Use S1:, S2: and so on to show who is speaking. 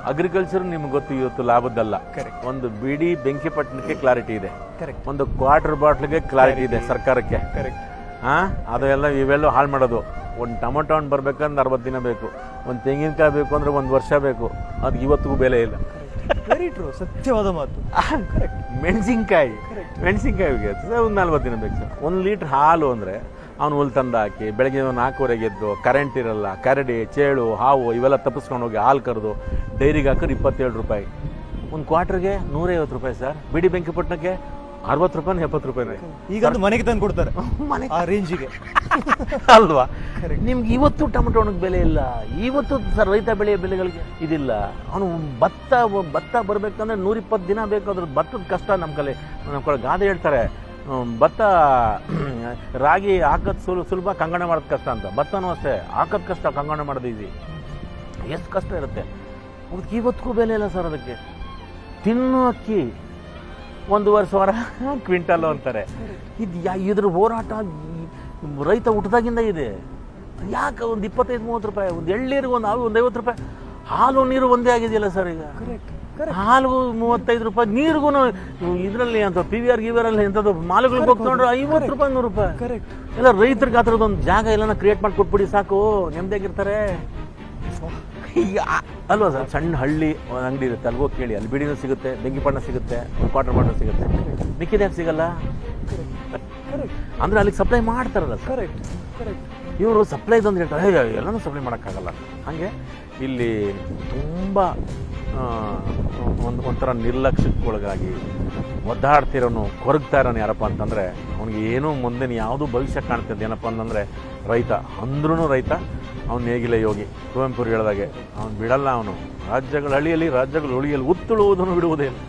S1: Agriculture ನಿಮ್ಗೆ ಗೊತ್ತು ಇವತ್ತು ಲಾಭದ್ದಲ್ಲ. ಒಂದು ಬಿಡಿ ಬೆಂಕಿಪಟ್ಟಣಕ್ಕೆ ಕ್ಲಾರಿಟಿ ಇದೆ, ಒಂದು ಕ್ವಾರ್ಟರ್ ಬಾಟ್ಲಿಗೆ ಕ್ಲಾರಿಟಿ ಇದೆ ಸರ್ಕಾರಕ್ಕೆ. ಅದೆಲ್ಲ ಇವೆಲ್ಲ ಹಾಳು ಮಾಡೋದು. ಒಂದು ಟೊಮೊಟೊ ಹಣ್ಣು ಬರ್ಬೇಕಂದ್ರೆ 60 ದಿನ ಬೇಕು, ಒಂದು ತೆಂಗಿನಕಾಯಿ ಬೇಕು ಅಂದ್ರೆ 1 ವರ್ಷ ಬೇಕು. ಅದು ಇವತ್ತಿಗೂ ಬೆಲೆ ಇಲ್ಲ.
S2: ವೆರಿ ಟ್ರೂ, ಸತ್ಯವಾದ ಮಾತು.
S1: ಮೆಣಸಿನ್ಕಾಯಿಗೆ ಒಂದು 40 ದಿನ ಬೇಕು ಸರ್. 1 ಲೀಟ್ರ್ ಹಾಲು ಅಂದರೆ ಅವ್ನು ಹುಲ್ ತಂದು ಹಾಕಿ ಬೆಳಗ್ಗೆ 4:30 ಎದ್ದು, ಕರೆಂಟ್ ಇರಲ್ಲ, ಕರಡಿ, ಚೇಳು, ಹಾವು ಇವೆಲ್ಲ ತಪ್ಪಿಸ್ಕೊಂಡು ಹೋಗಿ ಹಾಲು ಕರೆದು ಡೈರಿಗೆ ಹಾಕಿದ್ರೆ 27 ರೂಪಾಯಿ. ಒಂದು ಕ್ವಾರ್ಟರ್ಗೆ 150 ರೂಪಾಯಿ ಸರ್. ಬಿಡಿ ಬೆಂಕಿಪಟ್ಟಣಕ್ಕೆ 60 ರೂಪಾಯಿ 70 ರೂಪಾಯಿ.
S2: ಈಗ ಮನೆಗೆ ತಂದು ಕೊಡ್ತಾರೆ ಆ ರೇಂಜಿಗೆ
S1: ಅಲ್ವಾ? ನಿಮ್ಗೆ ಇವತ್ತು ಟೊಮೆಟೊ ಹಣ್ಣಿಗೆ ಬೆಲೆ ಇಲ್ಲ. ಇವತ್ತು ಸರ್ ರೈತ ಬೆಳೆಯ ಬೆಲೆಗಳಿಗೆ ಇದಿಲ್ಲ. ಅವನು ಭತ್ತ ಬರಬೇಕಂದ್ರೆ 120 ದಿನ ಬೇಕು. ಅದ್ರ ಭತ್ತದ ಕಷ್ಟ ನಮ್ಮ ಕಡೆ ಗಾದೆ ಹೇಳ್ತಾರೆ, ಭತ್ತ ರಾಗಿ ಹಾಕೋದು ಸುಲಭ, ಕಂಗಣ ಮಾಡೋದು ಕಷ್ಟ ಅಂತ. ಭತ್ತನೂ ಅಷ್ಟೇ, ಹಾಕೋದು ಕಷ್ಟ, ಕಂಗಣ ಮಾಡೋದು ಈಸಿ. ಎಷ್ಟು ಕಷ್ಟ ಇರುತ್ತೆ. ಅದಕ್ಕೆ ಇವತ್ತಿಗೂ ಬೆಲೆ ಇಲ್ಲ ಸರ್. ಅದಕ್ಕೆ ತಿನ್ನು ಅಕ್ಕಿ 1.5 ಕ್ವಿಂಟಲ್ ಅಂತಾರೆ. ಇದ್ರ ಹೋರಾಟ ರೈತ ಹುಟ್ಟದಾಗಿಂದ ಇದೆ. ಯಾಕೆ ಒಂದು 25-30 ರೂಪಾಯಿ, ಒಂದು ಎಳ್ಳೀರಿಗೆ ಒಂದು 50 ರೂಪಾಯಿ. ಹಾಲು ನೀರು ಒಂದೇ ಆಗಿದೆಯಲ್ಲ ಸರ್ ಈಗ. ಹಾಲು 35 ರೂಪಾಯಿ, ನೀರಿಗೂ ಇದರಲ್ಲಿ ಅಂತ PVR ಗಿವಿಆರಲ್ಲಿ ಎಂಥದ್ದು ಮಾಲುಗಳಿಗೆ ಹೋಗ್ಕೊಂಡ್ರೆ 50 ರೂಪಾಯಿ 100 ರೂಪಾಯಿ. ಎಲ್ಲ ರೈತರಿಗೆ ಆ ಥರದೊಂದು ಜಾಗ ಎಲ್ಲ ಕ್ರಿಯೇಟ್ ಮಾಡಿ ಕೊಟ್ಬಿಡಿ ಸಾಕು, ನೆಮ್ಮದಿಯಾಗಿರ್ತಾರೆ ಅಲ್ವಾ ಸರ್? ಸಣ್ಣ ಹಳ್ಳಿ ಅಂಗಡಿ ಇರುತ್ತೆ, ಅಲ್ಗೋಗಿ ಕೇಳಿ, ಅಲ್ಲಿ ಬಿಡಿನೂ ಸಿಗುತ್ತೆ, ಬೆಂಕಿಪಣ್ಣ ಸಿಗುತ್ತೆ, ಒಂದು ಕ್ವಾರ್ಟರ್ ಬಾಟಲ್ ಸಿಗುತ್ತೆ. ಮಿಕ್ಕಿದ್ಯಾಕೆ ಸಿಗಲ್ಲ ಅಂದರೆ ಅಲ್ಲಿಗೆ ಸಪ್ಲೈ ಮಾಡ್ತಾರಲ್ಲ ಸರ್. ಇವರು ಸಪ್ಲೈದೊಂದು ಹೇಳ್ತಾರೆ, ಎಲ್ಲನೂ ಸಪ್ಲೈ ಮಾಡೋಕ್ಕಾಗಲ್ಲ. ಹಾಗೆ ಇಲ್ಲಿ ತುಂಬ ಒಂಥರ ನಿರ್ಲಕ್ಷ್ಯಕ್ಕೊಳಗಾಗಿ ಒದ್ದಾಡ್ತಿರೋನು, ಕೊರಗ್ತಾ ಇರೋನು ಯಾರಪ್ಪ ಅಂತಂದರೆ ಅವ್ನಿಗೆ ಏನೂ ಮುಂದೆ ಯಾವುದೂ ಭವಿಷ್ಯ ಕಾಣ್ತಿದ್ದೆ. ಏನಪ್ಪ ಅಂತಂದರೆ ರೈತ ಅಂದ್ರೂ ರೈತ. ಅವ್ನು ನೇಗಿಲ ಯೋಗಿ, ಕುವೆಂಪು ಹೇಳಿದಾಗೆ ಅವನು ಬಿಡಲ್ಲ. ಅವನು ರಾಜ್ಯಗಳ ಹಳ್ಳಿಯಲ್ಲಿ, ರಾಜ್ಯಗಳ ಉಳಿಯಲ್ಲಿ ಉತ್ತುಳುವುದನ್ನು ಬಿಡುವುದೇ ಇಲ್ಲ.